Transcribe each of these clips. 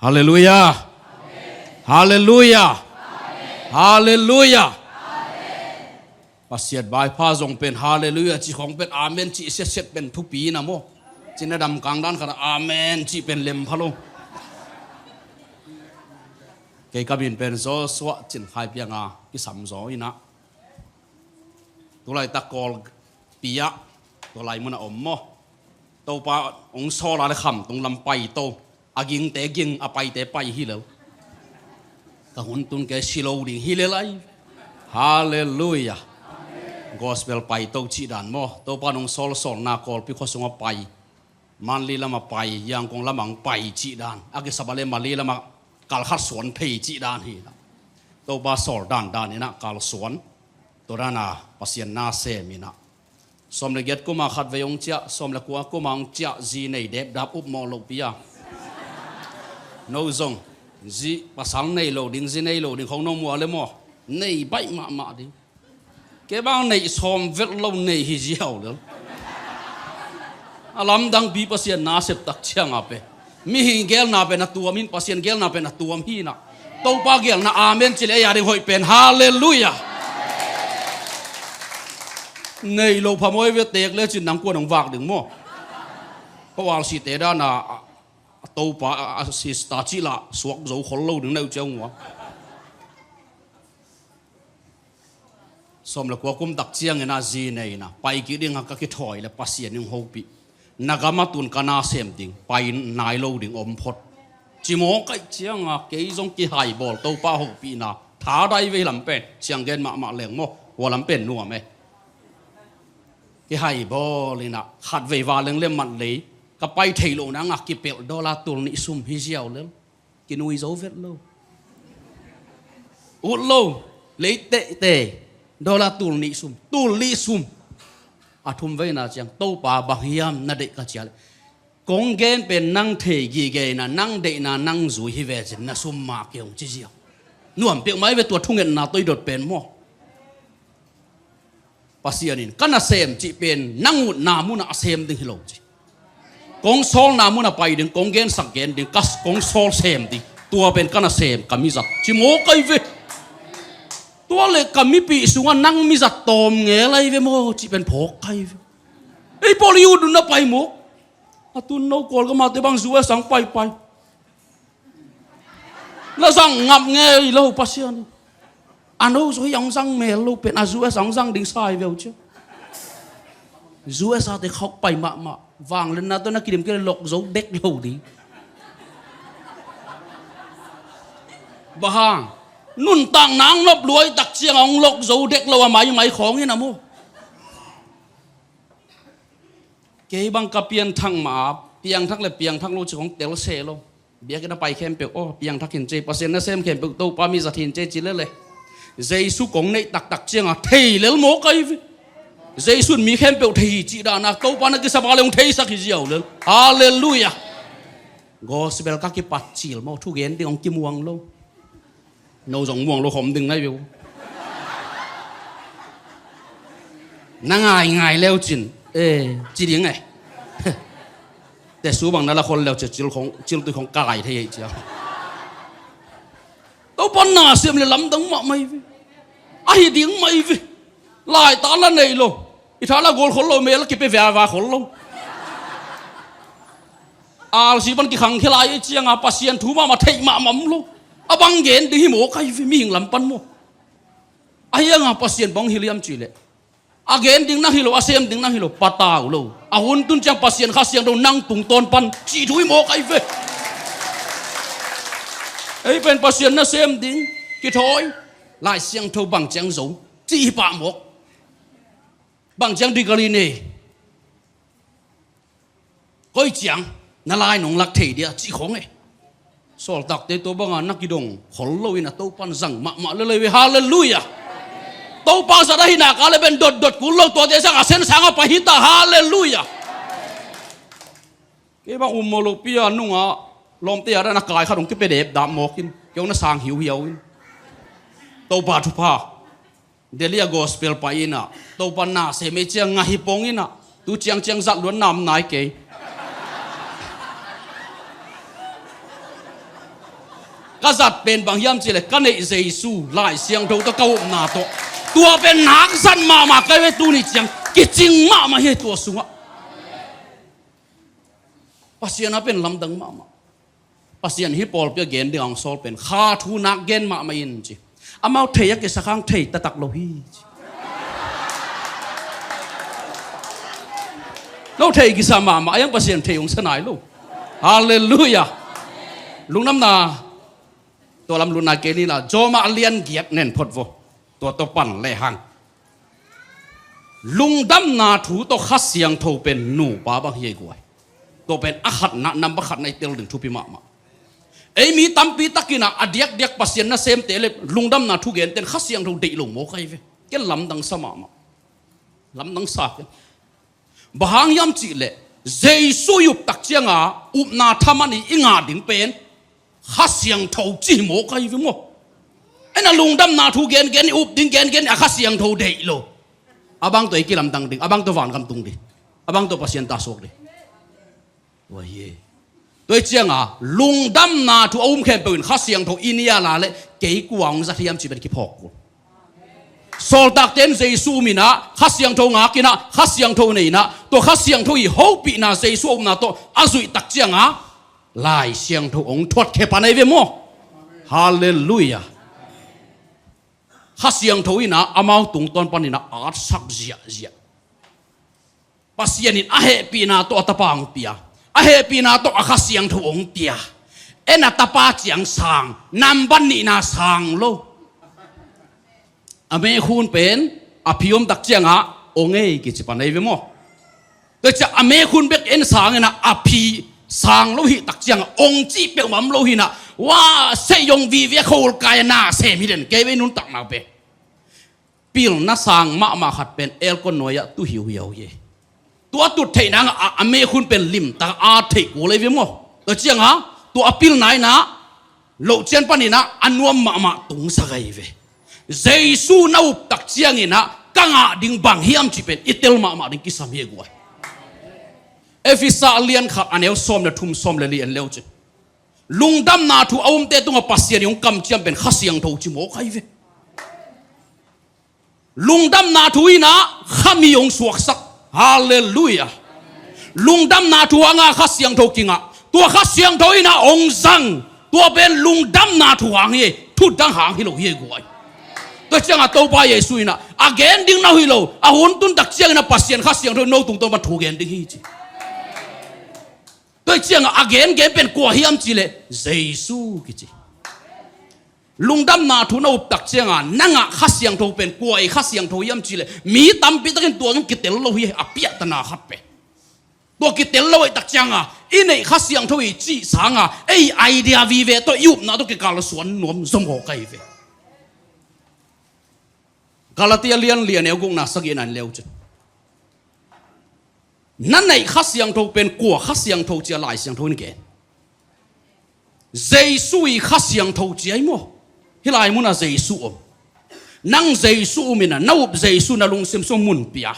Hallelujah. Hallelujah. Hallelujah. Pasiat bai pha zong pen hallelujah chi khong pen amen chi set pen thu pi na mo china dam kang dan khana amen chi pen lem phalo ke kabin pen zo swa chin khai pianga ki sam zo ina tulai ta kol pia tulai mun om mo to pa ong so la le kham tung lam pai to aging te ging apai te pai hi lo ka hun tun ke silo ding hi le lai hallelujah gospel pai to chi dan mo to pa nong sol sol na kol pi khosonga pai manli lama pai yang kong lamang pai chi dan age sabale mali lama kal khat suan thei chi dan hi to ba sol dan ina kal suan to rana pasien na se mina som le get ko ma khat ve yong cha som le kwa ko mang cha ji nei dep dap up mo lo pia no zong ji pasang nei lo ding ji nei lo ding khong no mo le mo nei bai ma ding cái bang này xóm vết lâu này hi giàu nữa, alam dang bi pasien na sep tak chiang ape, mi hi gel na pe na tuam in pasien gel na pe na tuam hi na, tàu pa gel na amen chile ya ding hoi pen hallelujah, này lâu pha môi vết tẹt lên chuyện nắng qua nắng vạc đừng mo, có vào si tẹt ra na tàu pa si sta chi la suak dấu khol lâu đừng nêu trông quá. Som la kwa kum tak chiang na ji nei na pai ki ding ka ki thoi la pasien ning hopi nagama tun kana sem ding pai nai lo ding om phot chi mo kai chiang a ke jong ki hai bol to pa hopi na tha dai ve lam pen chiang gen ma leng mo wa lam pen nu me ki hai bol ina khat ve wa leng lem man le ka pai thei lo na nga ki pel dollar tul ni sum hi jiao le ki nui zo vet lo ut lo le te dollar tul ni sum athum ve na chang to pa bahiam na de ka chal kong gen pen nang the gi ge na nang de na nang zu hi ve chin na sum ma kyong chi jiao nuam pe mai ve tua thungen na toi dot pen mo pasianin kana sem chi pen nang na mu na sem ding hilo chi kong sol na mu na pai ding kong gen sak gen ding kas kong sol sem di tua pen kana sem kamizat chi mo kai ve tua le kami pi sunga nang mi zat tom nge lai ve mo chi pen phok kai ei poliu du na pai mo atun no kol ka ma te bang zuwa sang pai la sang ngap nge lo pasian ano so yang sang me lo pen azuwa sang ding sai ve chu zuwa sa te khóc pai ma vang lên na to na kidim ke lok zo dek lo di bahang nun tang nang nop luai tak chiang ong lok zo dek lo mai khong ni na mo ke bang ka pian thang ma piang thak le piang thak lo chi khong tel se lo bia ke na pai khem pe o piang thak hin che pasen na sem khem pe to pa mi zathin che chi le jesu kong nei tak chiang a thei lel mo kai jesu mi khem pe thei chi da na to pa na ki sa ba le ong thei sak hi jiao le hallelujah gospel ka ki pat chil mo thu gen ding ong ki muang lo nâu giống muang lo khom đừng ngay biểu na ngài leo chín chỉ tiếng này để số bằng đó là con leo chill tôi không cài thế chứ đâu bọn nào xem là lắm đống mà mày ai tiếng mày vì lại ta là này luôn ít là gol khol lo mẹ là kịp về và khol lo chỉ bằng cái khăng khi lại chiang à pasien thú mà thấy mà mắm luôn abang gen di mo kai vi mi hing lampan mo ayang pasien bang hiliam chile again ding na hilo asem ding na hilo patau lo ahun tun chang pasien kha siang do nang tung ton pan chi thui mo kai ve ei pen pasien na sem ding ki thoi lai siang tho bang chang zo chi pa mo bang chang di gali ne koi chang na lai nong lak thei dia chi khong e sol tak te to banga nakidong hollo ina to pan zang ma le hallelujah to pa sa dahi na ka le ben dot kullo to de sang asen sanga pahita hallelujah ke ba umolo pia nunga lom te ara na kai kha dong ke pe de dam mo kin kyong na sang hiu in to pa thu pa delia gospel pa ina to pa na se me chiang nga hi pong ina tu chiang zat luan nam nai ke ก็จัดเป็นบางยามจีเลยก็ในเยซูไล่เสียงโทตะเกาหนาตัวเป็นนักสันมาใกล้ไว้ตัวนี้จังกิจริงมาให้ตัวสุงะภาษาหน้าเป็นลำดังมาภาษาฮิปโปลเปียเกนเดียงโซลเป็นข้าทูนักเกนมาอินจีอามาเทียกสักครั้งเทียตะตักโลฮีเราเทียกิสามายังภาษาเทียงสนายลูกฮาเลลูยาลุงน้ำนาตัวลำลุนนาเกนี่ละโจมาเลียนเกียรเน้นพดโวตัวปั่นเลยหังลุงดำนาถูตัวขัดเสียงโทเป็นหนูป้าบังเฮียกวยตัวเป็นอาขัดนำบักขัดในเตลดึงทุพิมาเอ้มีตั้มปีตะกินะอเดียกปัสยันน่ะเซมเตเลลุงดำนาถูเกนเต็นขัดเสียงโทเดลุงโมใครเวแกลำดังสมาลำดังสักบางยามจีเลเจสุยุบตักเจียงอุบนาทามันอิงาดิงเป็นขัดเสียงโทจีโมใครเวโมไอ้น่ะลุงดำนาถูเกนอุบดิงเกนขัดเสียงโทเดลุabang tu iki lam tang ding abang tu van kam tung di abang tu pasien ta sok di wah ye tu chiang lung dam na tu khen peun kha siang tho inia la le ke kuang za thiam chi ben ki phok ku sol tak ten jesu mina kha siang tho nga kina kha siang tho nei na to kha siang tho i ho pi na jesu na to azui tak chiang lai siang tho thot khe pa nei ve mo hallelujahข้าเสียงทวีนะอามาตุงตอนปนินะอาร์สักเจียปัสยานินอาเฮปีนาตัวตะปังเปียอาเฮปีนาตัวข้าเสียงทวงเตียเอ็นตะปาเจียงสางนำบันนี่นาสางโลอเมคุนเป็นอภิยมตักเจียงองเอกิจปันไอเวโมแต่จะอเมคุนเบกเอ็นสางนะอภิสางโลหิตักเจียงองจีเปกมัมโลหินะว่าเสยงวีเวโคลกายนาเสมิเดนเกเวนุนตักนาเปปิลน่าสังมาขัดเป็นเอลกอนอยตุหิวเยตัวตุดเทนังอเมคุณเป็นลิมตาอาเทกูเลยเวโมตัวเจียงตัวปิลไหนนะโลเจียนปานินะอันวมมาตุงสักไอเวเจสูนาอุปตักเจียงนะกังดิงบังเฮียมจีเป็นอิเตลมาดิงกิสามเฮกวยเอฟิซาเลียนขัดอันเอลซอมเลทุมซอมเลเลียนเลวจีลุงดำนาทูเอาเตตุงปัสเซียนยงกำเจียมเป็นข้าเสียงโทจิโมใครเวลุงดำนาทูนะข้ามีองสวกสักฮาเลลูยาลุงดำนาทูงาข้าเสียงโทกิงตัวข้าเสียงโทนะองซังตัวเป็นลุงดำนาทูหางเฮทุดดังหางฮิโลเฮกวยตัวเจ้าตัวไปเยซูนะอาเกนดิ้งนาฮิโลอาหุนตุนตักเจียงนะปัสเซียนข้าเสียงโทโนตุงตัวมาถูกเกนดิ้งฮีจีตัวเจียงอาเกนเป็นกัวเฮียมจีเลเยซูกิจีลุงดำนาทูน่าอุปตักเจียงนั่งข้าเสียงโทเป็นกัวข้าเสียงโทเฮียมจีเลมีตั้มปีตะกันตัวน้องกิเตลโลฮีอภิยตนาขับไปตัวกิเตลโลไอตักเจียงอินไอข้าเสียงโทอีจีสังไอไอเดียวีเวตัวยุบนาตัวกิกาลสวนนวมสมโหไกเวกาลเตียเลียนเอวกงนาสกินันเลวจุดนั่นไอข้าเสียงโทเป็นกัวข้าเสียงโทเจียลายเสียงโทนี่แกเจสุยข้าเสียงโทเจียมั้งฮิลายมุนาเจสุนั่งเจสุมินะน่าอุบเจสุน่าลงเซมสมุนเปีย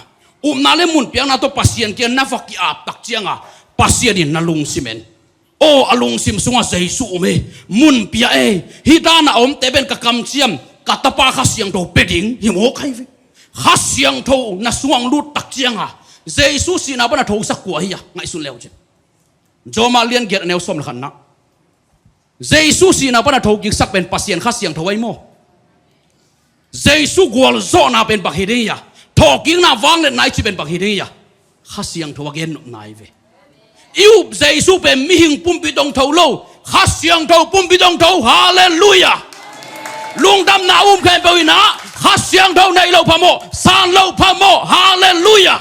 อุบนาเลมุนเปียน่าตัวปัสเซียนเกียนน่าฟักกีอาบตักเจียงปัสเซียนินน่าลงซิเมนโอ้อลงซิมสงเจสุเมมุนเปียฮิดานาอมเตเป็นกะกำเจียมกะตะปาข้าเสียงโทเป็ดิงหิโมใครเวข้าเสียงโทน่าสวงรูดตักเจียงเจสุสินาบันโทสักกัวฮีไงสุดเลวจ้ะโจมาเลียนเกียรเนวสมขันนะเจสุสินาบันโทกิสักเป็นปัสเซียนข้าเสียงโทไว้โมเจสุกัวลโซนาเป็นบักฮิเดียทอกิงนาวังเลนไนจีเป็นบักฮิเดียข้าเสียงโทวเกนนายเวอิวเจสุเป็นมิหิงปุ่มปิดงโทโลข้าเสียงโทปุ่มปิดงโทฮาเลลูยาลุงดำนาแค่ไปวินะข้าเสียงโทในโลพะโมซานโลพะโมฮาเลลูยา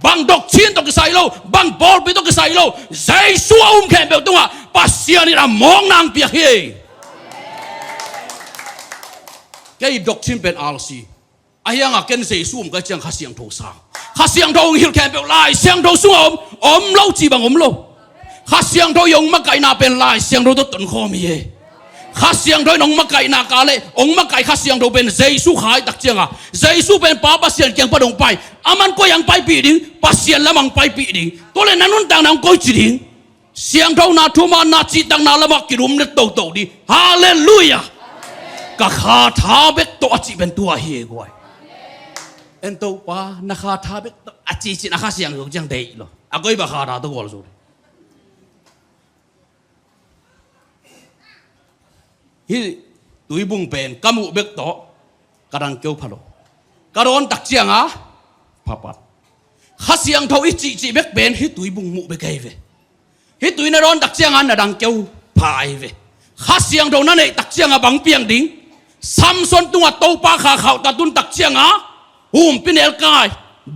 บางดอกชินตกใส่โลบางบอลไปตกใส่โลเจสุแค่ไปตรงปัสเซียนี่นะมองนางเปียกเฮแกดอกชินเป็นอาลซีไอ้ยังเกนเจสุก็จังข้าเสียงโทสาข้าเสียงโทฮิลแค่ไปไล่เสียงโทสุ่มโลจีบังโลข้าเสียงโทยงมาไก่นาเป็นไล่เสียงโทตุนคอมีข้าเสียงโทยนงมาไก่นากาเลองมาไก่ข้าเสียงโทเป็นเจสุขายตักเจียงเจสุเป็นป้าปัสเซียนเกียงปะดงไปอามันก็ยังไปปีดิ้งปัสเซียนละมังไปปีดิ้งตัวเลนั้นนุ่นต่างนางก็จีดิ้ง เสียงเท่านาทุมานาจิตังนาละมักกิรุมเนตโตดีฮาเลลูยาก็ขาทาเบกโตอจิเป็นตัวเฮกวยเอ็นโตปานาขาทาเบกโตอจิจินาขาเสียงอยู่จังเดียร์อ่ะก็อีบาขาทาตัวกอลซูฮีตุยบุงเป็นกามุเบกโตกระดังเกี่ยวพะโลกระโดนตักเสียงอ่ะพับปัดข้าเสียงเท่าอิจิเบกเป็นฮีตุยบุงมุเบกเวฮิตุยนรอนตักเสียงอันดังเกี่ยวพายเวข้าเสียงเท่านั้นเองตักเสียงอ่ะบังเปียงดิ้งซัมซอนตัวโตปาขาเขาตาตุนตักเสียงอ่ะหุ่มเป็นเอลกาย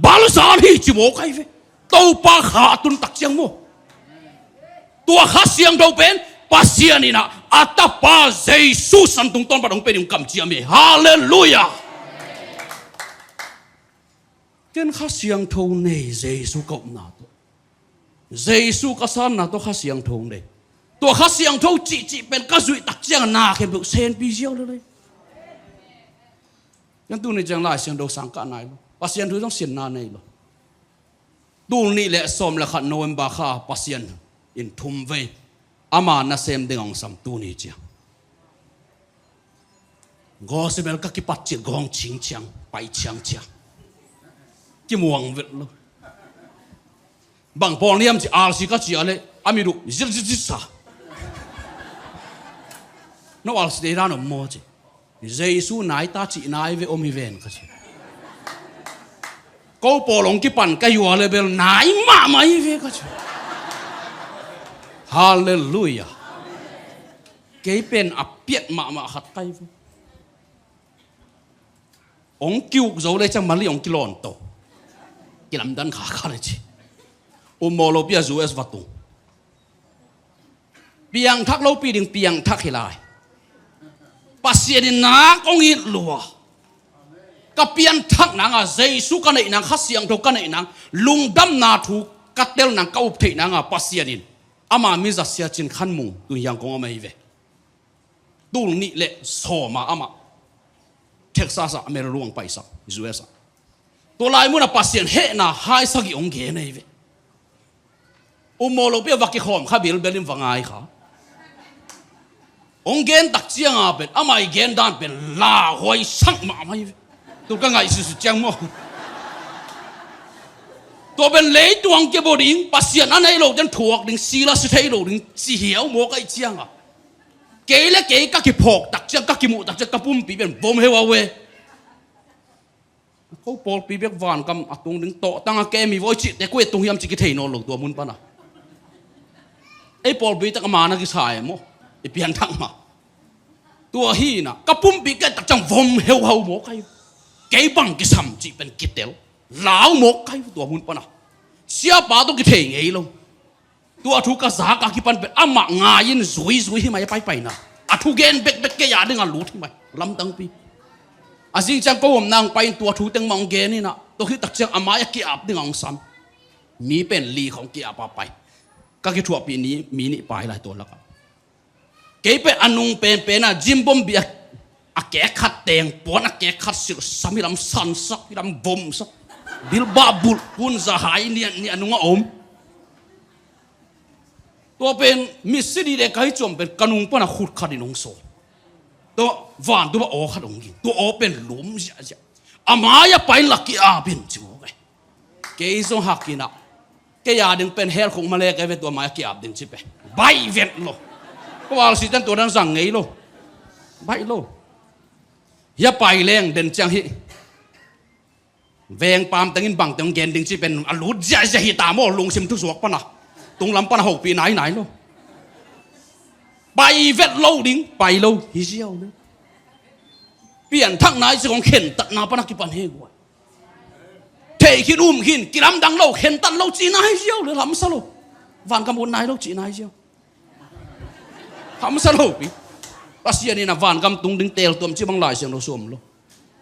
บาลซานฮีจิโมกไอเวโตปาขาตุนตักเสียงโมตัวข้าเสียงเท่าเป็นปัสเซียนี่นะอัตปาเยซูสันตุงต้นปะดงเป็นยุงกำเจียมีฮาเลลูยาเกณฑ์ข้าเสียงเท่านี้เยซูก็นาตัวเยซูก็สานนาตัวข้าเสียงเท่านี้ตัวข้าเสียงเท่าจีเป็นกระสุยตักเสียงนาเข้มบุกเซนปีเจียวเลยยังตัวนี้จังไรเสียงเราสังกัดไหนล่ะปัสเซียนทุกต้องเสียนนาในล่ะตัวนี้แหละสมและขัดโนเวมบาข้าปัสเซียนอินทุมเวอามานาเซมเดงองสัมตูนี่เจียงกอสิเบลก็กิปัจจิกองชิงเชียงไปเชียงเชียงกิมวงเวทเลยบางปองเลี้ยมจีอาร์สิก็จีอะไรอามิรุจิสาโนอัลสเตรานอมโมจิเยซูนายตาจีนายเวอมิเวนก็จีก็ปอลงกิปันก็อยู่อะไรเบลนายมาไม่เวก็จีฮาเลลูยาเกยเป็นอเปียดมาขัดไตองคิวโจเลยจังมาลีองกิโลนโตกิลำดันขาเลยจีอุโมโลเปียจูเอสวัตุเปียงทักโลปีดิงเปียงทักเฮลายปัสเซียนนักองอิลัวกับเปียงทักนางอ่ะเจสุกันไอ้นางข้าเสียงทุกันไอ้นางลุงดำนาถูกกัดเดลนางเก้าเทนางอ่ะปัสเซียนินอามามิจัสเซียจินขันมุงตุยังคงอามาอีเวตูลนี่เละโซมาอามาเท็กซัสอเมริกาลวงไปสักยูเอสตัวลายมุนปัสเซียนเฮน่ะหายสักกี่องเกนอีเวอุโมโลเปียวักกิขอมข้าบิลเบลิมฟังไงค่ะองเกนตักเสียงอาเป็นอามาอีเกนดานเป็นลาหอยสังมาไม่ตัวก็ไงสุดๆจังมั้งตัวเป็นเลี้ยตัวงเก็บบดิ้งปัสเซียนอันไหนเราจะถูกดิ้งซีลาสุดท้ายเราดิ้งสีเหี่ยวหมวกไอเจียงอ่ะเกย์และเกย์ก็กิพอกตักเจียงก็กิมูตักเจียงก็ปุ่มปีเป็นบ่มเฮวาเวเขาปอลปีเบกวานกำตรงดิ้งโตตั้งแกมีไว้จิตแต่กูเอตรงยามจิกิเทนอลตัวมุนปะนะไอ้ปอลปีตักมานะกิสายมั้งไอ้เปลี่ยนทั้งมาตัวฮีน่ะก็ปุ่มปีแกตักจังบ่มเฮวาหมวกไอเกย์บังกิสัมจิเป็นกิเตลลาวหมกไก่ตัวมุนปะนะเสียป่าต้องกิเทงเอลงตัวทุกกระสากากิปันเป็นอามักงายินสวยที่มาไปนะอาทุเกนเบกเกยาดึงอาลูที่มาลำตังปีอาจริงจังก็ผมนางไปตัวทุเต็งมองเกนี่นะตัวที่ตักเชียงอามายกิอาบดึงองซ้ำมีเป็นลีของกิอาบไปก็คิดทั่วปีนี้มีนี่ไปหลายตัวแล้วครับเกยเป็นอนุงเป็นนะจิมบอมเบียอาแกขัดเตียงปอนอาแกขัดสิสามีลำสันสักลำบ่มสักบิลบาบุลคุณสหายเนี่ยนุ่งอมตัวเป็นมิสซิดีเด็กให้จมเป็นกนุงปนักขุดขัดนุ่งโซตัววานตัวโอขัดองกินตัวโอเป็นหลุมเสียอามายไปลักกี้อาบินจิโมไงเกยส่งหักกินอ่ะเกยาดึงเป็นเฮลคงมาเล็กไอ้เวตัวมายกี้อาบินจิเปใบเวนโลก็ว่าสิจันตัวนั้นสั่งไงโลใบโลอย่าไปแรงเด่นจังฮิเวงปามตังอินบังตังเกนดึงจีเป็นอลูดจะฮิตามอลุงซิมทุสวกปะนะตรงลำปะนะ6 ปีไหนโลไปเวทโลดิ้งไปโลฮิเซียวเลยเปลี่ยนทั้งไหนสิของเข็นตัดนาปะนะกิปันเฮกว่าเทคินุ่มขินกิรำดังโลเข็นตัดโลจีนายเซียวเลยลำซะโลวันกำบุญนายโลจีนายเซียวทำซะโลปีปัสเซียนี่นะวันกำตุงดึงเตลตัวมันชื่อบังหลายเสียงเราสวมโล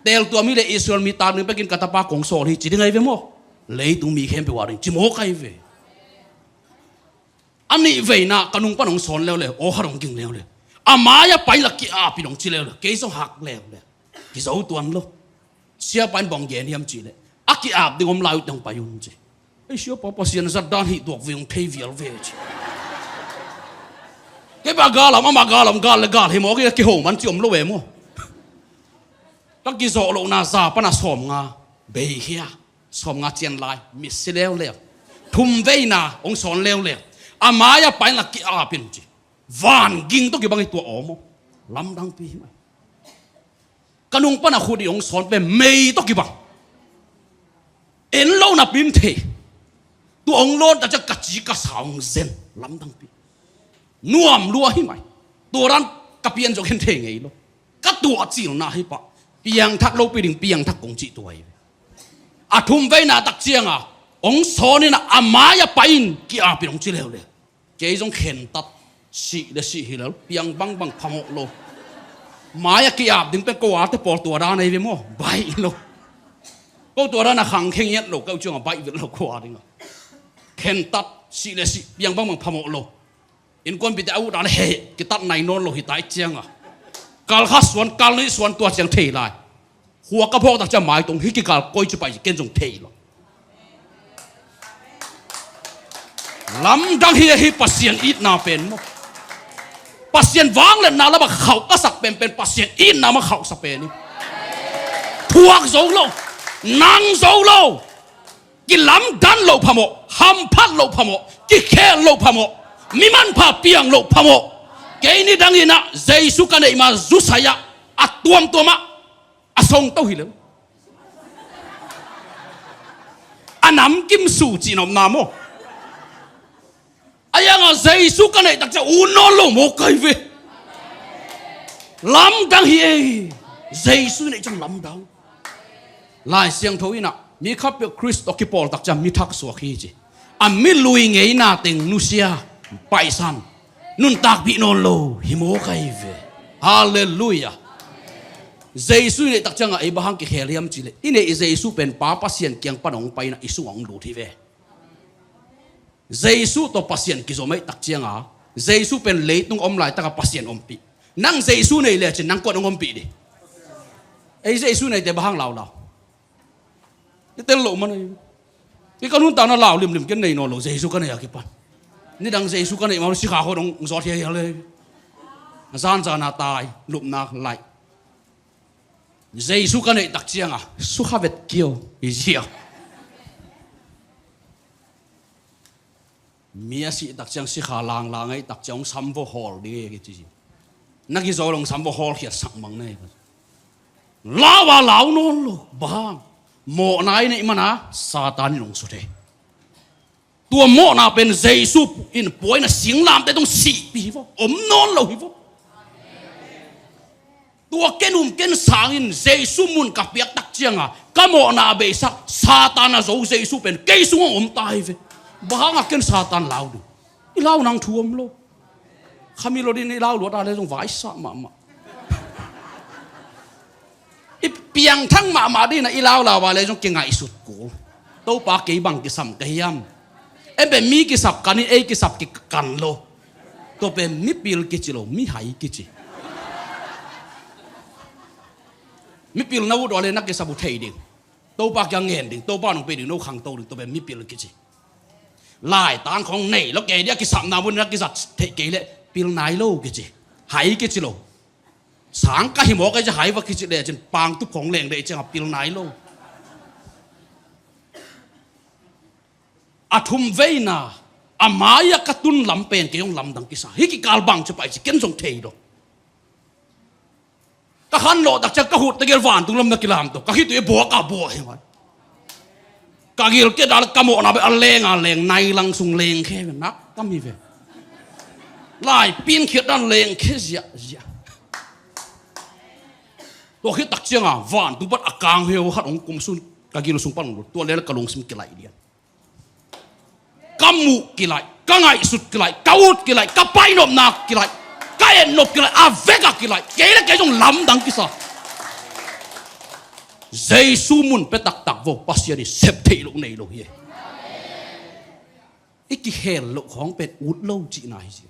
เตลตัวมีเลยอิสราเอลมีตาหนึ่งไปกินกาตาปาของโซที่จีนไงเวมั้งเลยตุงมีเข้มไปว่าดิจิโมกไงเวอันนี้เวน่ะกนุงปนองสอนแล้วเลยโอ้ฮารงกิงแล้วเลยอามายไปลักกี้อาพี่น้องจีแล้วเลยเกยส่งหักแล้วเลยกิจเอาตัวนั้นโลเสียไปบองเย็นยามจีเลยอากี้อาดึงอมลายต้องไปยุ่งจีไอ้เชื่อปอปเสียนสัตว์ด้านหิตัวเวงเทวิลเวจีโ cái bà gà làm mà gà làm gà là gà thì mỏ cái hổมันchịu lâu về mua các cái giỏ lộ na già pa na xòm nga bể kia xòm nga chen lại mít xí leo leo thum vây na ông sòn leo leo à má ya phải là cái à bên gì van ging tôi cái bằng cái tua ốm lắm đang pi mày cái nung pa na khu đi ông sòn về mây tôi cái bằng en lâu na pin thế tua ông lon ta chắc cắt chỉ cắt sào zen lắm đang pi nuam lúa hi mày tua ran cắt pian cho khen thế ngay lo cắt tua chỉ na hi pa piang thắc lâu pi đình piang thắc công chị tuổi à thum vây na tắc chiang à ông sòn na à má ya pain cái à pin ông chỉ leo leo cái giống khen tắt sĩ để sĩ hi lắm piang băng băng phăng hộ lo má ya cái à đình bên câu à tới bỏ tua ra này về mua bay lo câu tua ra là hàng khen nhất lo câu chuyện là bay về lo câu à đình khen tắt sĩ để sĩ piang băng băng phăng hộ lo in quan bị áo đã hệ cái tắt này non lo hi tại chiang à Kal khát xuân kal ní xuân tua chiang thề lại hoa cái phong ta cho mãi tung hít cái kal coi chụp bài kiến dùng thề lo lắm đang hi hi pasien ít na pen mo pasien vang lên na là mà khẩu cái sặc pen pasien ít na mà khẩu sặc pen thuốc dấu lâu năng dấu lâu cái lắm đan lâu phàm mo ham phát lâu phàm mo cái khe lâu phàm mo mi man pha piang lâu phàm mo cái này đang ina Jesus cái này mà rút saya tuam tuam à song tao hiểu nắm kim sủ chỉ nằm nằm mô ai ang Jesus cái này đặc cho non lo một cái về lắm đang hi Jesus này trong lắm đâu lại xiang thối nè mi khắp được Christ ở cái Paul đặc cho mi thắc suy khi gì mi lui ngay na tiếng nusia bài san nun tak bị non lo hi mo cái về hallelujah Jesus này đặc cho ai bahang cái helium chỉ lệ in này Jesus pen pa pasien kiang panong pai na isu ang lu thi về Jesus to pasien ki zo mai tak chiang à Jesus pen lei tung om lại ta pasien om pi nang Jesus này le chen nang ko om pi đi ai Jesus này te bahang lao lao cái tên lộ mà này cái con hun ta nó lao lim lim cái này nó lộ Jesus cái này à cái pan ni dang Jesus cái này mà si kha ho dong zo thia le gian za na tai lup na lại Jesus cái này đặc chiang à su ha vet kêu gì à mía sĩ đặc trưng sĩ khá lang lang ấy đặc trưng sắm vô hall đi cái gì nãy cái giờ lòng sắm vô hall hiện sáng măng này lão và lão non lo bang mộ này này mà na Satan lòng số thế tua mộ na bên Jesus in bói na xiang làm tới đông sĩ bị vô non lo hi vô tua ken sang in Jesus mun cặp biệt đặc trưng à cái mộ na bị sắc Satan na dấu Jesus bên cây xuống tai về bahang aken Satan lau du ilau nang thuam lo khami lo din ilau lo ta le jong vai sa ma i piang thang ma din na ilau la wa le jong kengai sut ko to pa ke bang ki sam ka hiam em be mi ki sap kan e ki sap ki kan lo to be mi pil ki chi lo mi hai ki chi mi pil na wo do le na ki sabu thei ding to pa kyang ngen ding to pa nong pe ding no khang to ding to be mi pil ki chi lại tán không này nó kể đi cái sắm nào muốn cái giật thế kể lệ pil nái lâu cái gì hãy cái gì lâu sáng cái gì mỗi cái gì hãy và cái gì để trên bang túcของlẹng để trên học pil nái lâu thum vây na maya cái tun lắm pen cái ông lắm đằng cái sao cái cal bang cho phải chỉ kiến trong thầy đó cái khăn lộ đặc chất cái hụt cái vàn tung lâm cái làm đó cái tụi bùa cả bùa hay vậy cái gì cái đó cái mộ nào bị leng này lăng sung leng khe về nát cái gì về lại pin khiết đang leng khe gì tôi khi đặc trưng à vạn tôi bắt càng hiểu hát ông cùng sun cái gì nó sung pan tôi lấy cái lồng sim cái lại đi cái mũ cái lại cái ngày sụt cái lại cái út cái lại cái bay nộp nạc cái lại cái em nộp cái lại vega cái lại cái là cái trong lắm đằng cái sao Jesus mun pe tak vô pasien ni sep thei lo nei lo hi iki hel lo khong pet ut lo chi nai chi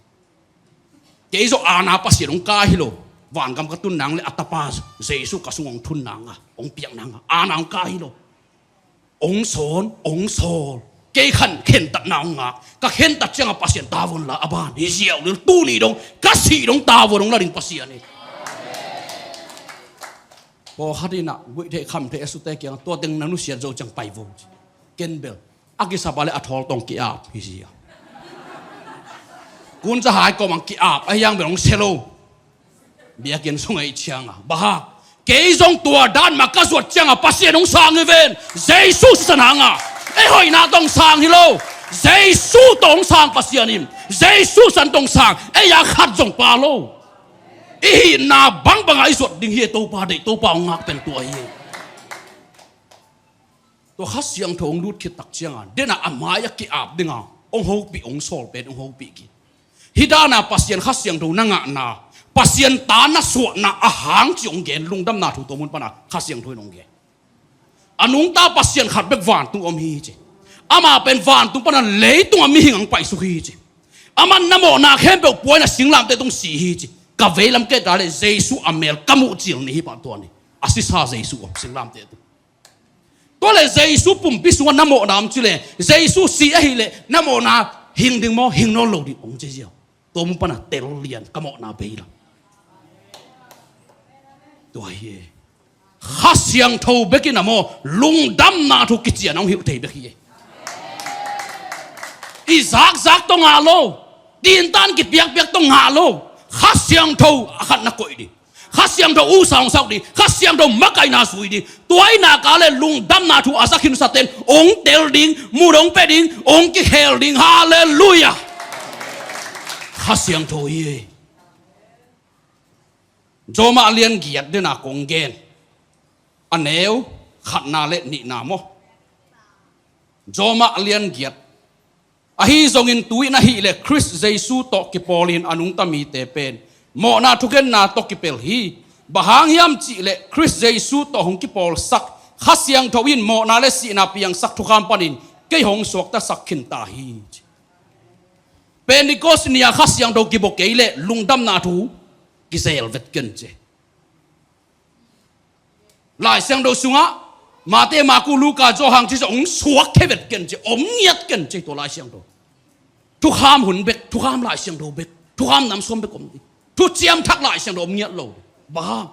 ke zo ana pasien ong ka hi lo wan kam ka tun nang le atapa Jesus ka sung ong thun nang ong piang nang ana ong ka hi lo ong son cái khăn khen tận nào ngạc các khen tận chẳng pasien ta vốn là aban hi diệu được tu ni dong các sĩ dong ta vốn là đình pasien này bỏ hạt đi nào vậy thế khăm thế sút kia tua tiếng nanu xiên rồi chẳng bay vô ken bel agi sabale athol tong ki ap hi diệu kun cha hai ko mang ki ap ai yang belong selo bia ken song ai chang ba cái dòng tua đan mà các ruột chăng pasien ông sang người ven Jesus sẵn hàng ai hỏi na tông sang hi lo Jesus tông sang pasien im Jesus sẵn tông sang ai ya khát dòng pa lo ai na bang bang ai ruột ding hi tô pa để tô pa ông ngạc pen tua hi to Kha Siangtho ông lut khit tak chang den na amaya ki ap dinga ông ho pi ông sol pen ông ho pi ki hidana pasien Kha Siangtho nanga na pasien ta na suat na ahang chiong gen Lungdamna Thu tomun pana Kha Siangtho nong ge anung ta pasien khat bek van tu om hi che ama pen van tu pana le tu am hi ngang pai su hi che ama namo na khem bek poi na singlam te tung si hi che ka velam ke da le Jesus amel kamu chil ni hi pa to ni asisa Jesus om singlam te tu to le Jesus pum pi su namo nam chi le Jesus si a hi le namo na hing ding mo hing no lo di ong che jiao tomun pana tel lian kamo na beila tôi Kha Siangtho bekin amo Lungdamna Thu kichian ông hiểu thầy beki i zak zak tong alo tin tan ki piak piak tong alo Kha Siangtho akhat na koi di Kha Siangtho u sang sak di Kha Siangtho makai na sui di tuai na ka le Lungdamna Thu asakin saten ong tel ding murong pe ding ong ki hel ding hallelujah Kha Siangtho ye Joma alian giat de na kong gen aneu khat na le ni na mo Joma alian giat ahi zongin tui na hi le Chris Jesus to ki polin anung tami te pen mo na thuken na to ki pel hi bahang yam chi le Chris Jesus to hong ki pol sak Kha Siangtho in mo na le si na piang sak thukam panin ke hong sok ta sak khin ta hi Pentecost nia Kha Siangtho ki bo ke le Lungdamna Thu Gisel vet ken che lai sang do sunga mate maku luka jo hang chi ong suak ke vet ken che om nyat ken che to lai sang do thu kham hun bek thu kham lai sang do bek thu kham nam som bek om di thu chiam thak lai sang do om nyat lo ba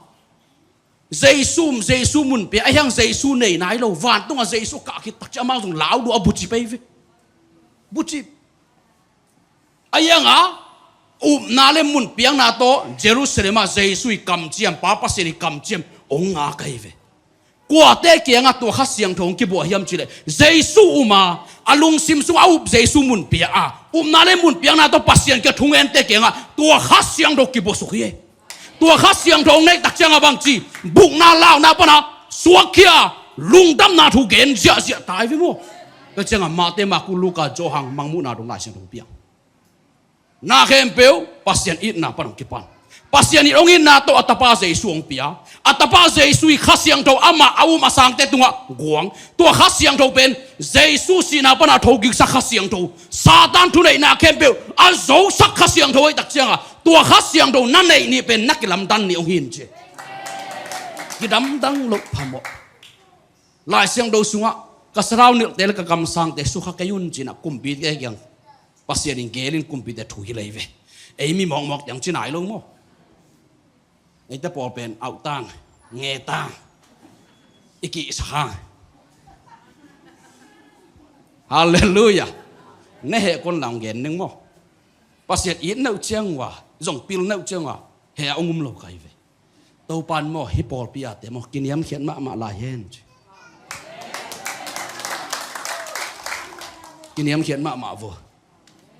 Jesus mun pe ai hang Jesus nei nai lo van tung a Jesus ka ki tak cha ma jong lao do abu chi pe ve bu chi ayanga na le mun piang na to Jerusalem a Jesus kam chiam papa se ni kam chiam ong nga kai ve kwa te ke nga to Kha Siangtho ki bo hiam chile Jesus uma alung sim su au Jesus mun pia a na le mun piang na to pasien ke thungen te ke nga to Kha Siangtho ki bo su ye to Kha Siangtho nei tak chang abang chi buk na lao na pa na suak kia Lungdamna Thu gen sia sia tai ve mo ka chang ma te ma ku luka jo hang mangmu na dong la siang do piang na khem peu pasien it na parang kipan pasien it ongin na to atapa Jesus ong pia atapa Jesus Kha Siangtho ama au masang te tunga guang to Kha Siangtho pen Jesus si na pana thogi sa Kha Siangtho satan thu nei na khem peu a zo sak Kha Siangtho ai tak changa to Kha Siangtho na nei ni pen nakilam dan ni ong hin che kidam dang lo phamo lai Siangtho sunga kasrau ni tel ka kam sang te su kha kayun china kumpi ke yang pasien in gelin kumpi te thu hi leve ei mi mong mok yang chinai lo mo ei te pol pen au tang nge tang iki sa hallelujah ne he kon lang gen ning mo pasien in nau chang wa zong pil nau chang wa he ongum lo kai ve to pan mo hi pol pia te mo kiniam khian ma la hen kiniam khian ma vo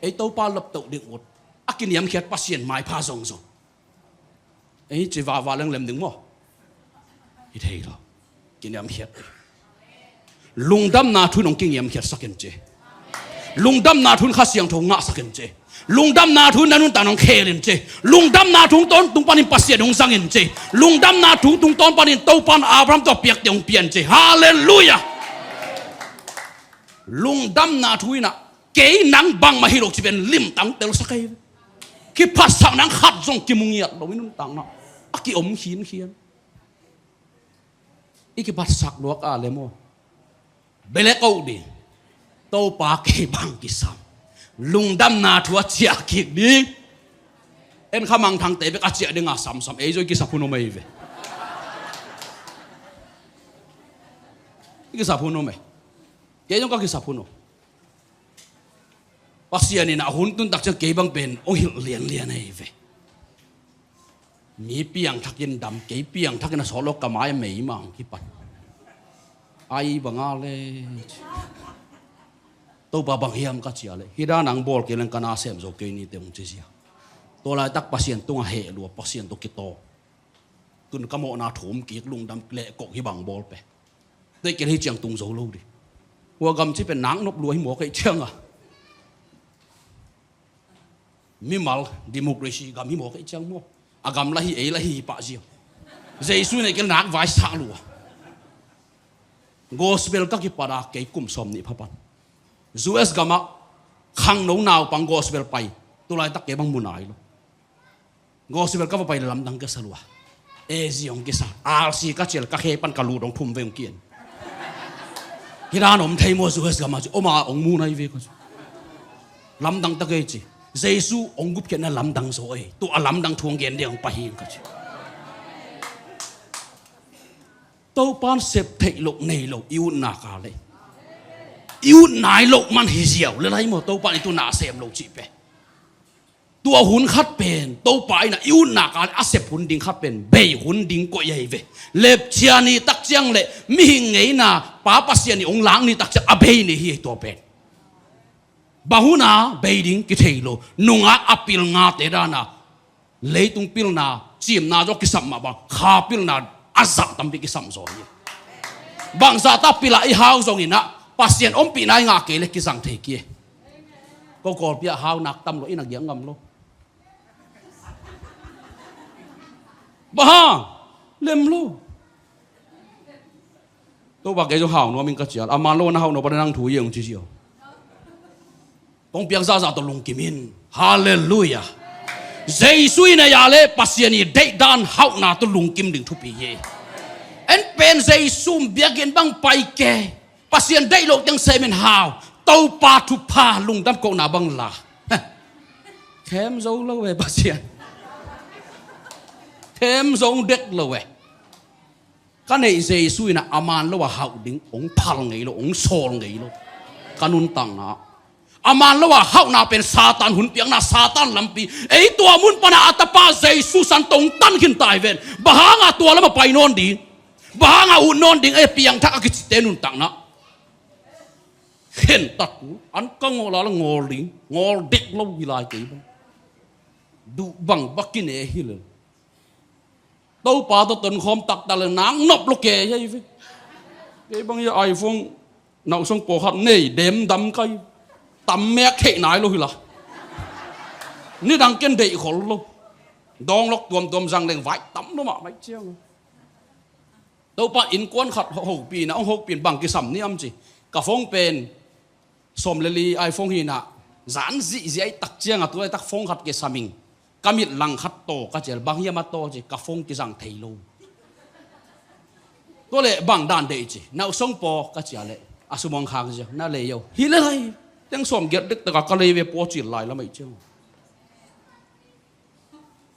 ấy tàu pa lập tàu điện một akin yam khiat pasien mai pha zong zong ấy chỉ vào lăng làm đứng mò ít hay lo kinh yam khiat Lungdamna Thu nong kinh yam khiat sakin che Lungdamna Thu Kha Siangtho nga sakin che Lungdamna Thu nanun tanong khelin che Lungdamna Thu ton tung panin pasien ong zangin che Lungdamna Thu tung ton panin tàu pan Abraham to piak tiong pian che hallelujah Lungdamna Thu ina cái nắng băng mà hi lộc chỉ bên lim tăng tel sakai cái phát sang nắng khát rong cái mung nhiệt đâu nên tăng nó cái ống khiến cái phát sắc luộc à lấy mo bê lẽ câu đi tô pa ke bang ki sam Lungdamna Thu chia kik đi em kham mang thang te be ka chia dinga sam sam e jo ki sapuno mai ve ki sapuno mai ke jong ka ki sapuno pasian ina hun tun tak chang ke bang pen o hil lian lian ai ve mi piang thakin dam ke piang thakin solo kamai mei mang ki pat ai banga le tô ba bang hiam ka chia le hida nang bol ke len kana sem zo ke ni te mong chia to lai tak pasien tunga he lu pasien to ki to tun kamo na thum ki lungdam le ko hi bang bol pe te ke hi chiang tung zo lo di wa gam chi pe nang nop lu hi mo kai chiang à mi mal democracy gam hi mo kai chiang mo agam la hi e la hi pa ji jesu ne ke nak vai sa lu gospel ka ki para ke kum som ni phapan US gama khang no naw pang gospel pai tulai tak ke bang munai lo gospel ka pai lam dang ke salwa e ziong ke sa RC ka chel ka khe pan ka lu dong thum veng kien hiran om thei mo US gama chu oma ong munai ve ko lam dang ta ke chi jesu ong gup ke na lam dang so e tu alam dang thuang gen deng pa hi ka chi to pan sep thei lok nei lo iu na ka le yêu nai lộc man hi diệu lên hay một tàu bạn tu nã xem lộc chị pe tua hun khát pen tàu bạn na yêu nã cái asep hun ding khát pen bay hun ding coi vậy về lep chia ni tắc chiang lệ mi hình ấy na pa pasien ni ông lang ni tắc chiang abay ni hi tua pen bahuna bay ding cái thầy lo nunga apil nga te da na lấy tung pil na chim na do cái sắm mà bang kha pil na azak tam bi cái sắm rồi bang za ta pila i hao zong ina pasien om pi nai nga ke le ki sang the ki ko kol pia hau nak tam lo ina giang ngam lo ba lem lo to ba ke jo hau no min ka chia aman lo na hau no ba nang thu yeng chi chiu bong piang za za to lung kimin hallelujah Jesus na ya le pasien ni dei dan hau na to lung kim ding thu pi ye en pen Jesus biagen bang pai ke pasien dei lo tiếng semen hào tàu pa thu pa lung đam cô na băng là thêm dấu lâu về pasien thêm dấu đét lâu về cái này dây suy na aman lo hậu đỉnh ông phal ngay lo ông sol ngay lo kanun tang na aman lo hậu na pen satan hun piang na satan lampi ấy tua mun pana atapa dây su san tong tan hin tai ven bahanga tua lama pai non di bahanga un non ding ấy piang thak cái tenun tang na khen tật anh có ngồi là ngồi lính ngồi địch lâu gì lại kỹ đủ bằng bắc kinh này hi lên đâu pa tôi tuần khom tật ta là nắng nộp lúc kề vậy cái bằng như iPhone nào xong bộ hạt này đếm đâm cây tắm mẹ khệ nái luôn là như đang kiên định khổ luôn đong lóc tuom răng lên vải tắm nó mà mấy chiêu đâu pa in quan khát hậu pì nó hậu pì bằng cái sầm niêm gì cả phong pen som leli iPhone hi na zan zi ai tak chiang tu ai tak phong khat ke saming kamit lang khat to ka chel bang hiam to ji ka phong ki jang thei lo to le bang dan de ji nau song po ka chia le asumong khang ji na le yo hi le hai tang som get dik ta ka le ve po chi lai la mai chiang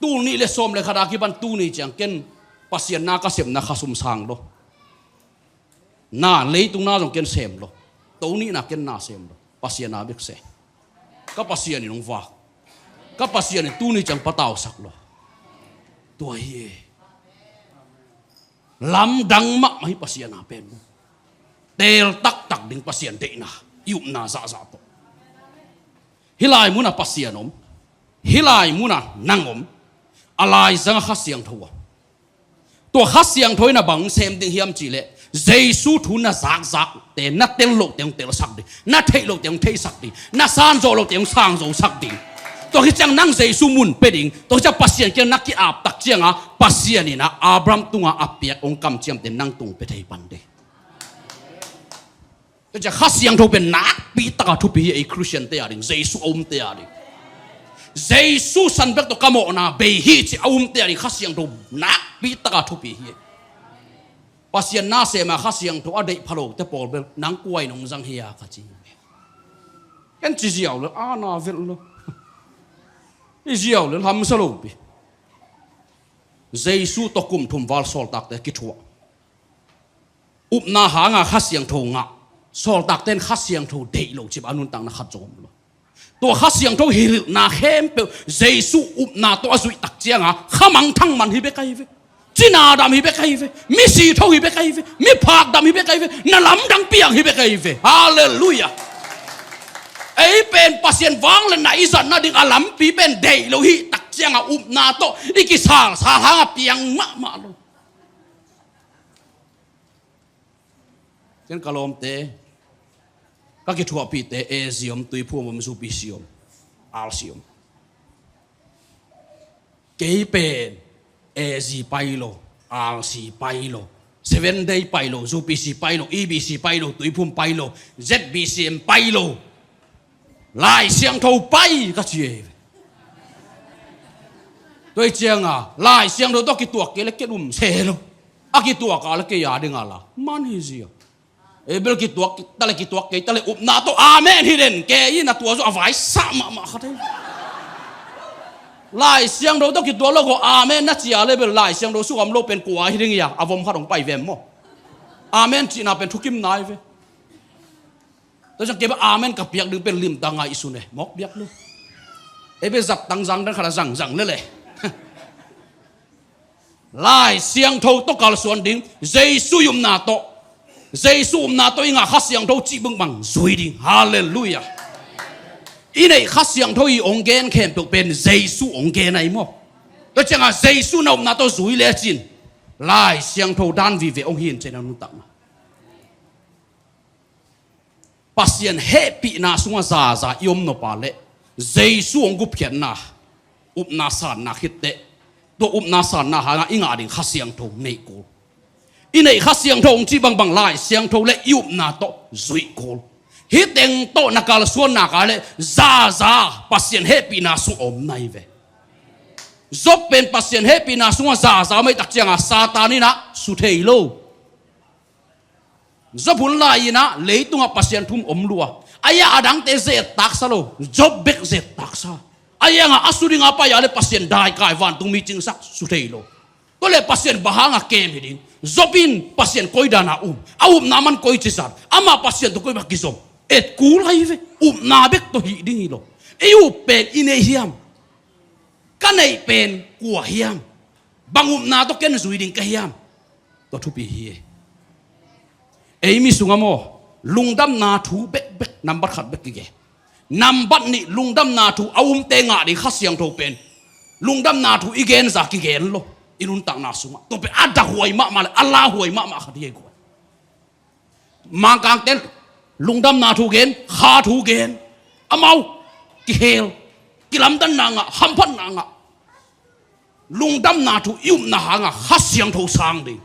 tu ni le som le khada ki ban tu ni chang ken pasien na ka sem na khasum sang lo na le tung na jong ken sem lo tàu ni na ken na sem lo pasien na bik se ka pasien ni nong va ka pasien ni tu ni chang patao sak lo tua hi lam dang mak mai pasien na pen tel tak ding pasien de na yup na za to hilai mu na pasien om hilai mu na nangom alai zang Kha Siangtho to Kha Siangtho na bang sem ding hiam chi le Jesus thu na zak te na teng lo tel sak di na thei lo thei sak di na san zo lo sang zo sak di to hi chang nang Jesus mun pe ding to cha pasien ke nak ki ap tak chiang a pasien ni na Abraham tunga apiak ong kam chiam te nang tung pe thei pan de to cha Kha Siangtho pe nak pi ta thu pi e Christian te ading Jesus om te ading Jesus san bek to kamo na be hi chi om te ading Kha Siangtho nak pi ta thu pi hi pasien na se ma Kha Siangtho adei phalo te pol bel nang kuai nong jang hiya ka chi cái chỉ diệu là na vẹt luôn cái diệu là ham sao luôn Giêsu to kum thum wal sol tak te ki thua up na hanga Kha Siangtho nga sol tak ten Kha Siangtho dei lo chip anun tang na khat jom lo to Kha Siangtho hil na hem pe Giêsu up na to azui tak chianga khamang thang man hi be kai ve china dam hi be kai ve mi si tho hi be kai ve mi phak dam hi be kai ve na lam dang piang hi be kai ve hallelujah ấy bên pasien vang lên nãy giờ nó đừng alam pi bên đầy lâu hi tắc chiang à na to iki sang sang hang piang ma luôn trên kalom te các cái thua pi te ezium tui phu mom su pi sium alsium cái bên ezi pailo alsi pailo 7 day pailo su pi si pailo ebc pailo tui phum pailo zbcm pailo Lai Siangtho bay cái gì tôi chiang à Lai Siangtho đó cái tuộc cái là cái xe luôn cái tuộc là cái gì đừng là man hi gì bây cái tuộc ta là cái tuộc cái ta là na to amen hi den cái gì na tuộc rồi phải sa mà khát đấy Lai Siangtho đó cái tuộc là có amen na chỉ là bây Lai Siangtho su am lo pen quả hi đừng ya avom khát ông bay về mo amen chỉ na pen thukim nai về tôi chẳng kêu amen cả biếc đừng bên lim tang ngay isu này móc biếc luôn ấy bây giặt tăng răng đang khá là răng lên này Lai Siangtho to cả xuân đỉnh Giêsu na to Giêsu na to inga Kha Siangtho chỉ bưng bằng duy đi hallelujah ý này Kha Siangtho y ông gen khen được bên Giêsu ông gen này mo tôi chẳng à Giêsu nào na to duy lẽ chín Lai Siangtho đan vì về ông hiền trên nó tặng pasien happy na sunga za yom no pale Giêsu ông gup khian na up na san na khitte to up na san na ha inga ding Kha Siangtho nei ko inei Kha Siangtho ông chi bang Lai Siangtho le yup na to zui ko hi teng to na kal suan na ka le za pasien happy na su om nai ve zop pen pasien happy na sunga za mai tak chianga satani na su thei lo job hun lai na leitunga pasien thum om lua aya adang te ze tak sa lo job bek ze tak sa aya nga asuri nga pa ya le pasien dai kai van tung mi ching sak su thei lo to le pasien bahanga kem hiding jobin pasien koida na na man koi chisar ama pasien to koi ba kisom et kul hai ve na bek to hi ding lo eu pen ine hiam kanai pen kwa hiam bangum na to ken zui ding ka hiam to thu pi hi ấy mi sungamo Lungdamna Thu bek number khat bek kige number ni Lungdamna Thu te nga di Kha Siangtho pen Lungdamna Thu igen za kigen lo inun tang na sunga to pe ada huai ma Allah huai ma khat ye ko mang kang ten Lungdamna Thu gen Kha Thu gen amau ki hel ki lam dan na nga ham phan na nga Lungdamna Thu na ha nga Kha Siangtho sang di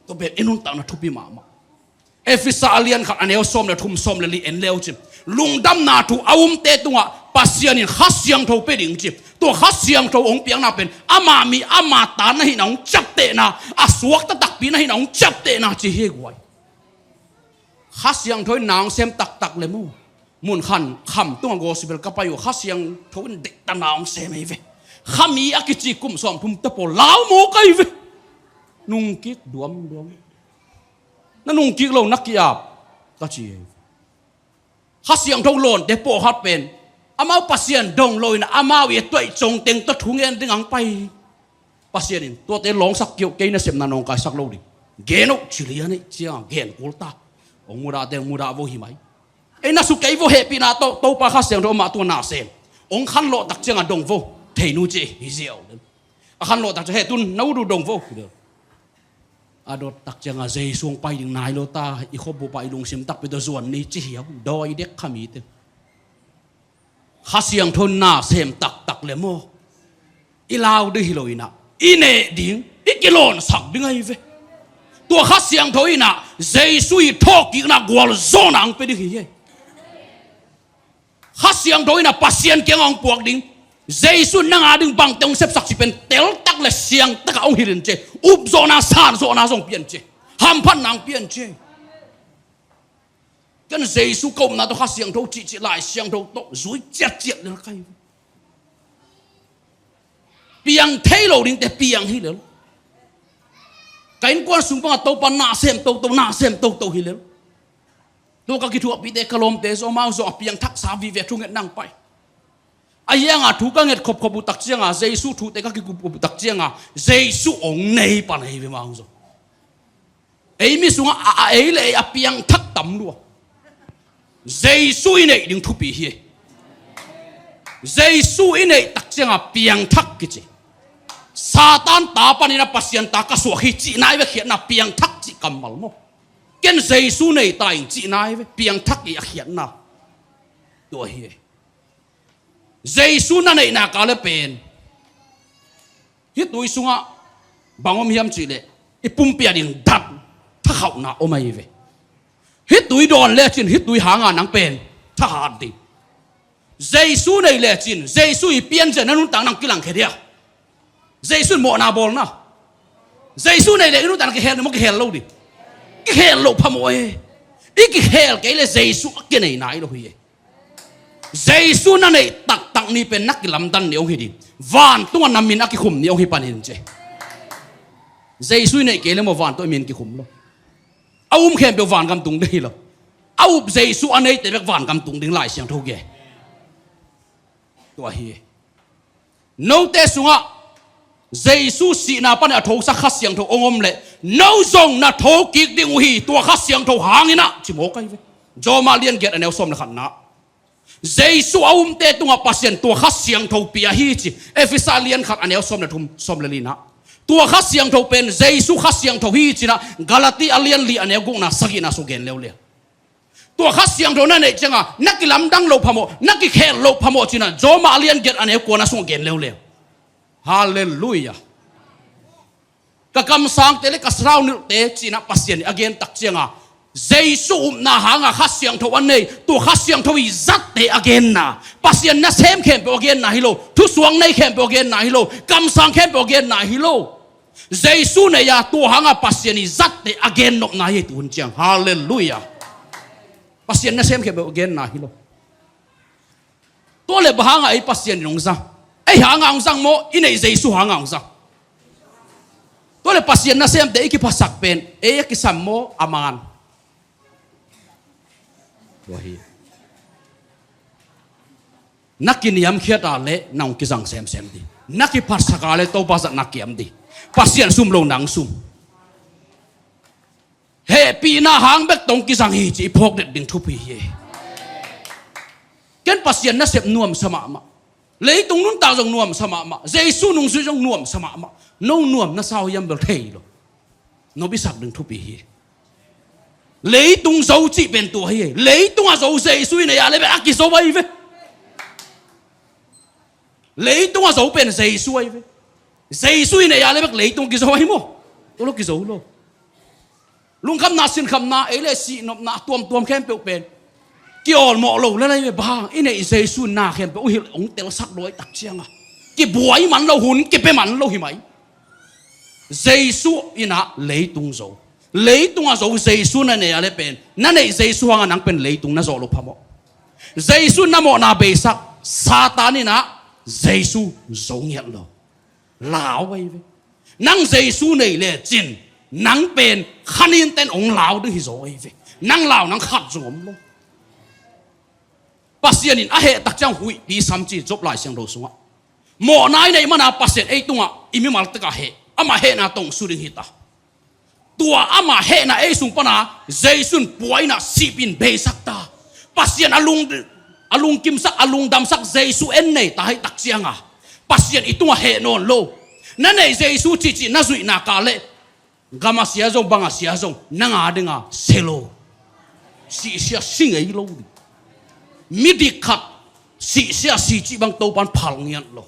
to be inun tang na thupi ma efisa alian khat aneo som le thum som le li en leo chim Lungdamna Thu te tunga pasian in Kha Siangtho pe ding chim to Kha Siangtho ong piang na pen ama mi ama ta na hi na ong chap te na asuak ta tak pi na hi na ong chap te na chi he gwai Kha Siangtho nang sem tak le mu mun khan kham tunga gospel ka payu Kha Siangtho de ta naong sem ei ve khami akichi kum som thum ta po lao mo kai ve nung kik duam na nung kik lo nakiap ka chi Kha Siangtho lon te po hat pen amau pasien dong loi na amau ye toi chong teng ta thungen ding ang pai pasien in to te long sak kyo ke na sem na nong ka sak lo ding geno chilia ni chia gen kulta ong mura vo hi mai e na su kai vo happy na to pa Kha Siangtho ma to na sem ong khan lo tak chenga dong vo thei nu che hi ziao a khan lo tak che tun nau du dong vo adot tak changa zai suang pai ding nai lo ta i khop bu pai lung sim tak pe do zuan ni chi hiao doi dek khami te Kha Siangtho na sem tak le mo i lao de hiloina ine ding ikilon sak ding ai ve to Kha Siangtho ina zai sui thok ki na gwal zon ang pe ding hi Kha Siangtho ina pasien keng ong puak ding Giêsu nang ading bang tong sep sak si pen tel tak le siang tak ong hirin che up zona san zona song pian che ham phan nang pian che cái Giêsu công na to Kha Siangtho chỉ lại Siangtho to rối chết lên cái piang thấy lâu đình để piang hi lên cái quan sung bằng tàu pan na xem tàu hi lên tôi các cái thuộc bị để kalom để so mau so piang thắc sa vi về trung nghệ năng bay ai yang thu các nghệ khop khop bút tắc chiang Giêsu thu để các cái bút tắc chiang Giêsu ông này pan hi về mau so ấy mi sung ấy là piang thắc tầm luôn Giêsu này đừng thu bị hi Giêsu này tắc chiang piang thắc cái gì Satan ta pan ina pasien ta ka suak hi chi nai ve khian na piang thak chi kamal mo ken Giêsu nei ta ing chi nai ve piang thak i khian na to hi Giêsu na nei na ka le pen hi tui sunga bangom hiam chi le ipum pia ding dat tha khau na o mai ve hi tui don le chin hi tui hanga nang pen tha han ti Giêsu nei le chin Giêsu i pian chen nanun tang nang kilang khedia Giêsu mò na bol na Giêsu này để nó tặng cái hell một cái hell lâu đi cái hell lâu phàm ơi cái hell cái là Giêsu cái này nãy đâu vậy Giêsu nó này tặng ni pen nắc cái làm đan nhiều khi đi van tung nằm mình cái khum nhiều khi pan hình chứ Giêsu này cái là một van tôi mình cái khum lo ông khen biểu van cầm tung đây lo ông Giêsu anh ấy để biết van cầm tung đứng lại xem thôi kìa tôi hi nấu té xuống á Giêsu si na pan thâu sa Kha Siangtho ongom le nấu zong na thâu kik ding hi tua Kha Siangtho hangin na chỉ mo cái jo ma liên get anel som na khan na Giêsu te tunga pasien tua Kha Siangtho pia hi chi efisa liên khat anel som na thum som le na tua Kha Siangtho pen Giêsu Kha Siangtho hi chi na Galati alian li anel gung na sagi na so gen le tua Kha Siangtho na nei changa nakilam dang lo phamo nakikhen lo phamo chi na jo ma alian get anel ko na so gen le Hallelujah. Kakam sang tele kasrau ni te china pasien again tak chianga. Giêsu na hanga Kha Siangtho anei tu Kha Siangtho i zat te again na. Pasien na sem khem pe again na hilo. Thu suang nei khem pe again na hilo. Kam sang khem pe again na hilo. Giêsu ne ya tu hanga pasien i zat te again nok na ye tun chiang. Hallelujah. Pasien na sem khem pe again na hilo. To le bahanga ai pasien nong za. Ai hangang sang mo inay Giêsu hangang sang tôi là pasien na xem để cái pasak pen cái sam mo amangan wahi nakiniam khiata le nong ki sang xem đi naki pasaka le to pasak nakiam di pasien sum lo nang sum he pi na hang bek tong ki sang hi chi phok det ding thu pi he ken pasien na xem nuam sama ma lấy tung nun tạo dòng nuông sama mà Giêsu nung suy dòng nuông sama mà nâu nuông nó sao yam bel thầy rồi nó biết sạc đừng thu bì lấy tung dấu chỉ bên tuổi hi lấy tung à dấu Giêsu này à lấy bên ác kỳ dấu vậy vậy lấy tung à dấu bên Giêsu vậy Giêsu này à lấy bên lấy tung kỳ dấu vậy mo tôi lúc kỳ dấu luôn lung khăm na xin khăm na ấy là xị nộp na tuom khem bèo bên kiểu mỏ lẩu lên đây bà cái này Giêsu na khen bảo hiểu ông tel sắc đôi tắc chiang cái buổi mặn lâu hun cái bê mặn lâu hi mấy Giêsu ina lấy tung à dấu Giêsu này này lên bên nãy này Giêsu hàng nắng bên lấy tung na dấu lục phamo Giêsu na mỏ na bê sắc Satan ina Giêsu dấu nhận lo lão vậy nắng Giêsu này lệ chín nắng bên khanin tên ông lão đấy rồi vậy nắng lão nắng khát rồi luôn pasien in ahe tak chang hui di samchi job lai siang do sunga mo nai nei mana pasien ei tunga imi mal taka he ama he na tong suring hita tua ama he na ei sung pana Giêsun puaina sipin be sakta pasien alung kim sak alung dam sak Giêsu en nei ta hai tak chianga pasien itunga he non lo na nei Giêsu chi na zui na ka le gama sia zong banga sia zong nanga denga selo si sia sing ei lo midikhat si sia si chi bang to pan phal ngian lo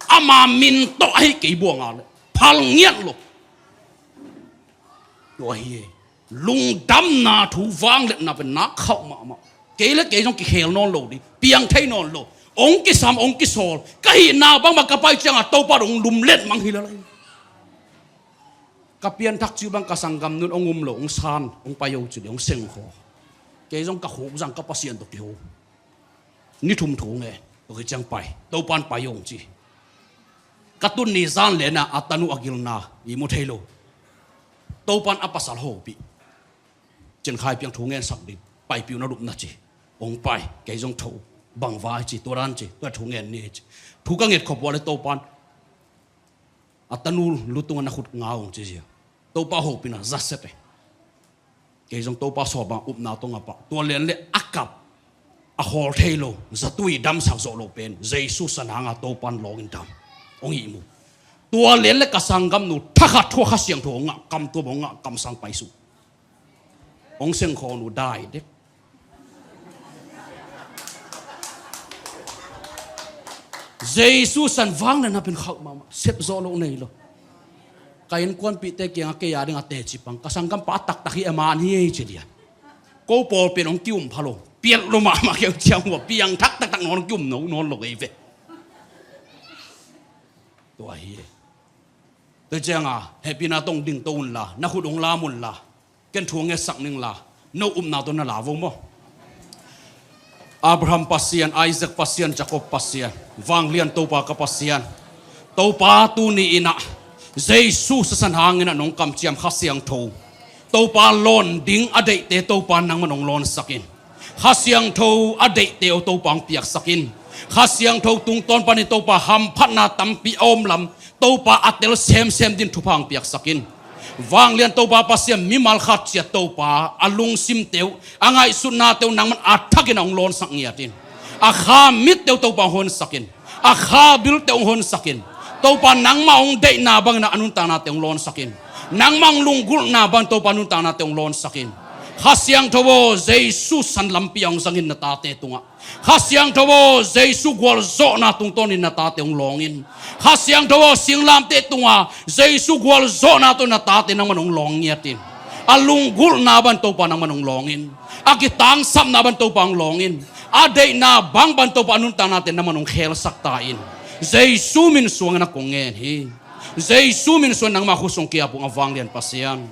ama min to ai ke buanga le phal ngian lo yo hi Lungdamna Thu vang le na ben na khau ma ke le ke jong ki khel non lo di piang thai non lo ong ki sam ong ki sol ka hi na bang ma ka pai changa to pa dong lum let mang hi la lai ka pian thak chu bang ka sangam nun ongum lo ong san ong payo chu ong seng kho cái dòng các hộ rằng các bác sĩ được điều ni thum thu nghe cái chẳng phải đâu pan phải用chi các tuần ni gian lên à atanu agil na imu thelo đâu pan apasal ho bị chân khai piang thu nghe sắc đi phải piu nó đụng na chi ông phải cái dòng thu bằng vai chi tôi ran chi tôi thu nghe ni thu các nghề khop vào đâu pan atanu lutung na khut ngao chi chi đâu pa ho pina zaset cái dòng đâu pa so bằng na tông apa tôi liền le akap a hol thelo zatui dam sang zo lo pen Jesus san hanga to pan login dam ong imu tua len le kasangam nu thakha tho kha siang tho nga kam to bonga kam sang pai su ong seng kho nu dai de Jesus san wang na pen khau ma set zo lo nei lo kain kwan pi te kyang ke ya ding ate chi pang kasangam pa tak tak hi aman hi chi dia ko pol pen ong kium phalo piet lo ma kêu chiang wa piang thak tak tak non kium no non lo ei ve to hi tôi chăng à happy na tông đinh tôn là na khu đông la mun là ken thuang nghe sắc ning là no na tôn na la vô mo Abraham pasian Isaac pasian Jacob pasian vang lian to pa ka pasian to pa tu ni ina Jesus san hangin na nong kam chiam Kha Siangtho to pa lon ding adei te to pa nang manong lon sakin Kha Siangtho adei te to pang piak sakin Kha Siangtho tung ton pa ni to pa ham phat na tampi om lam to pa atel sem din thupang piak sakin wang lian to pa pasiam mimal khat chia to pa alung sim teu angai sunna teu nang man athakin ong lon sak ngiatin a kha mit teu to pa hon sakin a kha bil teu hon sakin to pa nang ma ong dei na bang na anun ta na teu lon sakin nang mang lungul na bang to pa nun ta na teu lon sakin Kha Siangtho Jesus san lampiang sangin na tate tunga Kha Siangtho Jesus gwal zo na tung tonin na tate ong longin Kha Siangtho singlam te tunga Jesus gwal zo na to na tate nang manong longiatin alunggul na ban to pa nang manong longin akitang sam na ban to pang longin adei na bang ban to pa nun ta natin na manong khel saktain Jesus min suang na kongen hi Jesus min suang nang makhusong kia pung avang lian pasian